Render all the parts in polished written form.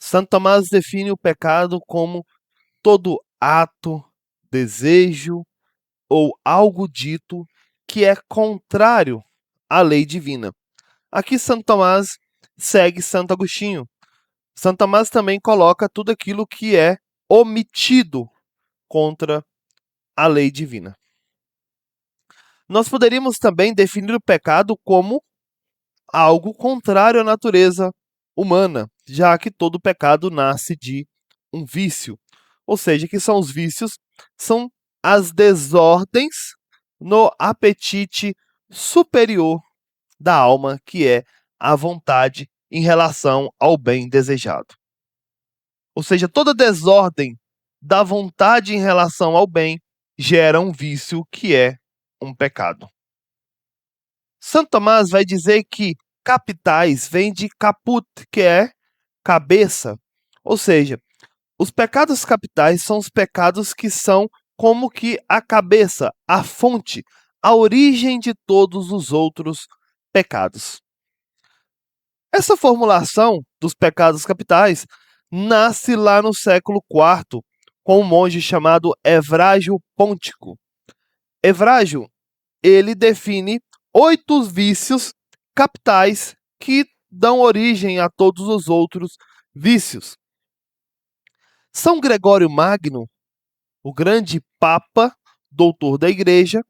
Santo Tomás define o pecado como todo ato, desejo ou algo dito que é contrário à lei divina. Aqui Santo Tomás segue Santo Agostinho. Santo Tomás também coloca tudo aquilo que é omitido contra a lei divina. Nós poderíamos também definir o pecado como algo contrário à natureza humana, já que todo pecado nasce de um vício. Ou seja, que são os vícios? São as desordens no apetite superior da alma, que é a vontade em relação ao bem desejado. Ou seja, toda desordem da vontade em relação ao bem gera um vício que é um pecado. Santo Tomás vai dizer que capitais vem de caput, que é cabeça. Ou seja, os pecados capitais são os pecados que são como que a cabeça, a fonte, a origem de todos os outros pecados. Essa formulação dos pecados capitais nasce lá no século IV, com um monge chamado Evrágio Pôntico. Evrágio, ele define 8 vícios capitais que dão origem a todos os outros vícios. São Gregório Magno, o grande Papa, doutor da Igreja,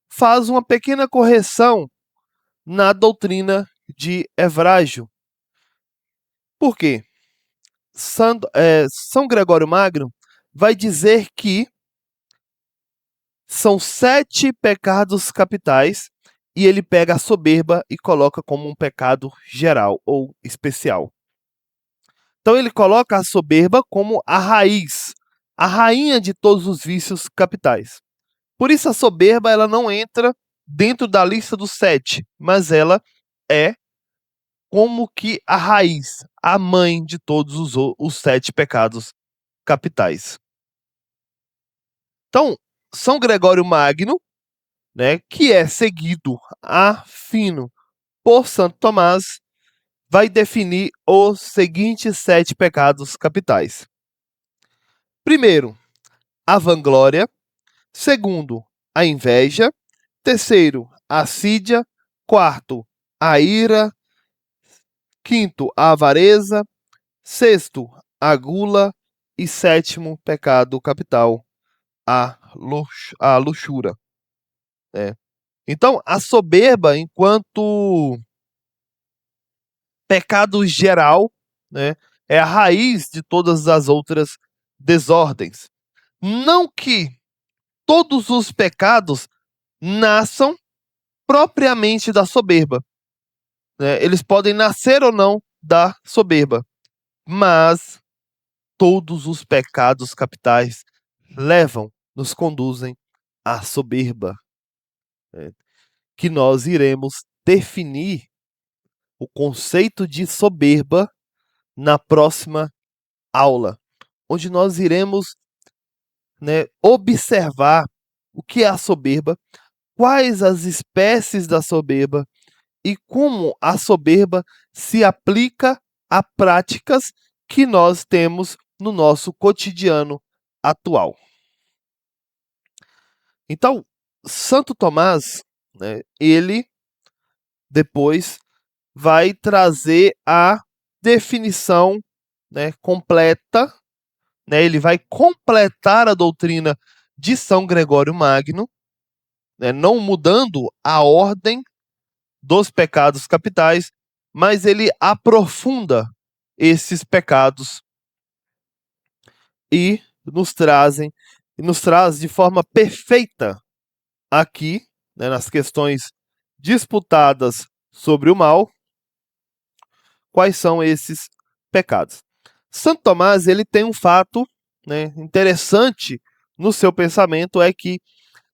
faz uma pequena correção na doutrina de Evrágio. Por quê? São Gregório Magno vai dizer que são 7 pecados capitais e ele pega a soberba e coloca como um pecado geral ou especial. Então ele coloca a soberba como a raiz, a rainha de todos os vícios capitais. Por isso a soberba ela não entra dentro da lista dos 7, mas ela é como que a raiz, a mãe de todos os 7 pecados capitais. Então, São Gregório Magno, né, que é seguido a fino por Santo Tomás, vai definir os seguintes 7 pecados capitais. Primeiro, a vanglória. Segundo, a inveja. Terceiro, a assídia. Quarto, a ira. Quinto, a avareza. Sexto, a gula. E sétimo pecado capital, a luxúria. Então, a soberba, enquanto pecado geral, né, é a raiz de todas as outras desordens. Não que todos os pecados nasçam propriamente da soberba, né? Eles podem nascer ou não da soberba, mas todos os pecados capitais nos conduzem à soberba, né? Que nós iremos definir o conceito de soberba na próxima aula, onde nós iremos, né, observar o que é a soberba, quais as espécies da soberba e como a soberba se aplica a práticas que nós temos no nosso cotidiano atual. Então, Santo Tomás, né, ele depois vai trazer a definição, né, completa, né, ele vai completar a doutrina de São Gregório Magno, né, não mudando a ordem dos pecados capitais, mas ele aprofunda esses pecados e nos traz de forma perfeita aqui, né, nas questões disputadas sobre o mal, quais são esses pecados. Santo Tomás ele tem um fato, né, interessante no seu pensamento, é que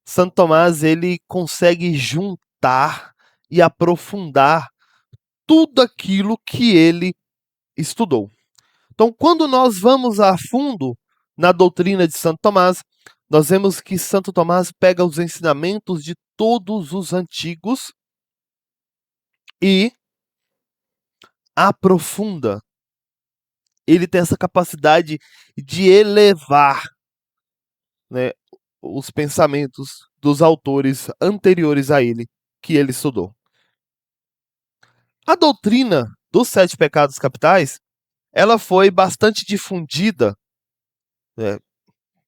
Santo Tomás ele consegue juntar e aprofundar tudo aquilo que ele estudou. Então, quando nós vamos a fundo na doutrina de Santo Tomás, nós vemos que Santo Tomás pega os ensinamentos de todos os antigos e aprofunda ele tem essa capacidade de elevar, né, os pensamentos dos autores anteriores a ele, que ele estudou. A doutrina dos sete pecados capitais, ela foi bastante difundida, né,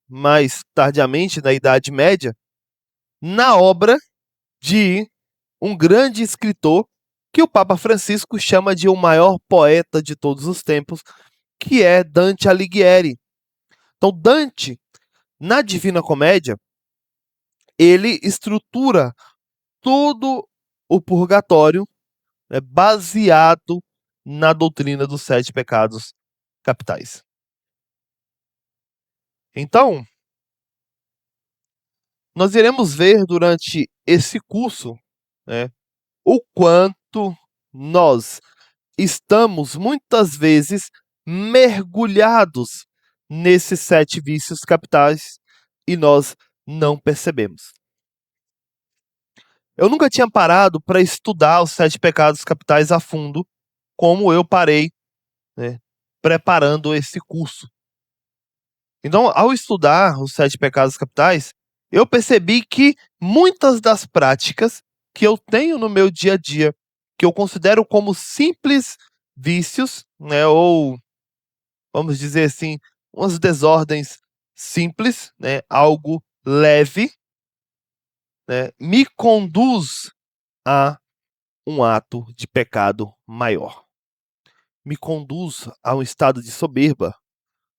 mais tardiamente, na Idade Média, na obra de um grande escritor que o Papa Francisco chama de o maior poeta de todos os tempos, que é Dante Alighieri. Então, Dante, na Divina Comédia, ele estrutura todo o purgatório, né, baseado na doutrina dos sete pecados capitais. Então, nós iremos ver durante esse curso, né, o quanto nós estamos muitas vezes mergulhados nesses sete vícios capitais e nós não percebemos. Eu nunca tinha parado para estudar os sete pecados capitais a fundo, como eu parei, né, preparando esse curso. Então, ao estudar os sete pecados capitais, eu percebi que muitas das práticas que eu tenho no meu dia a dia, que eu considero como simples vícios, né, ou vamos dizer assim, umas desordens simples, né, algo leve, né, me conduz a um ato de pecado maior. Me conduz a um estado de soberba,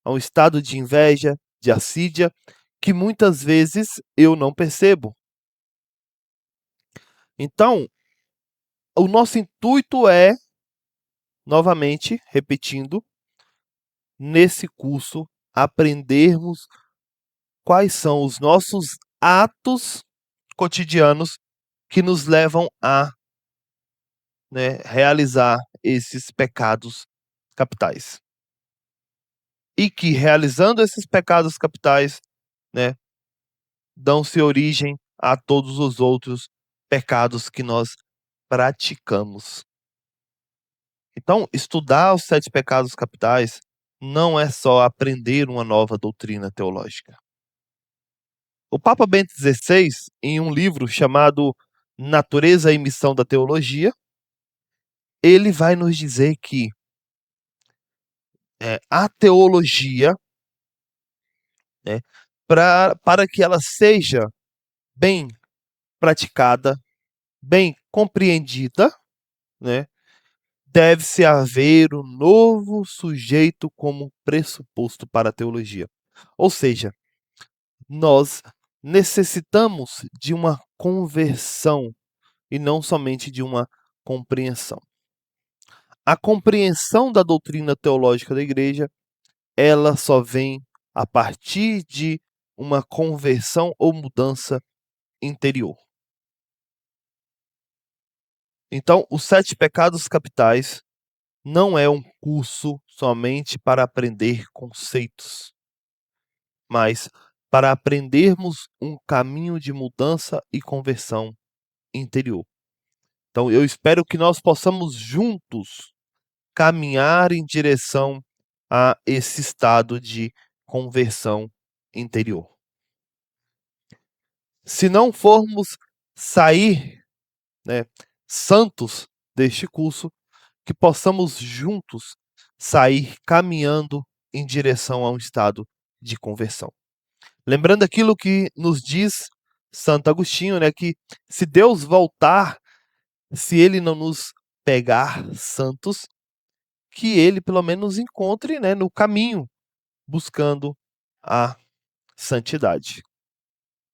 a um estado de inveja, de assídia, que muitas vezes eu não percebo. Então, o nosso intuito é, novamente, repetindo, nesse curso, aprendermos quais são os nossos atos cotidianos que nos levam a, né, realizar esses pecados capitais. E que, realizando esses pecados capitais, né, dão-se origem a todos os outros pecados que nós praticamos. Então, estudar os sete pecados capitais não é só aprender uma nova doutrina teológica. O Papa Bento XVI, em um livro chamado Natureza e Missão da Teologia, ele vai nos dizer que a teologia, né, para que ela seja bem praticada, bem compreendida, né, deve-se haver um novo sujeito como pressuposto para a teologia. Ou seja, nós necessitamos de uma conversão e não somente de uma compreensão. A compreensão da doutrina teológica da igreja, ela só vem a partir de uma conversão ou mudança interior. Então, os sete pecados capitais não é um curso somente para aprender conceitos, mas para aprendermos um caminho de mudança e conversão interior. Então, eu espero que nós possamos juntos caminhar em direção a esse estado de conversão interior. Se não formos sair, né, santos deste curso, que possamos juntos sair caminhando em direção a um estado de conversão. Lembrando aquilo que nos diz Santo Agostinho, né, que se Deus voltar, se ele não nos pegar santos, que ele pelo menos encontre, né, no caminho, buscando a santidade.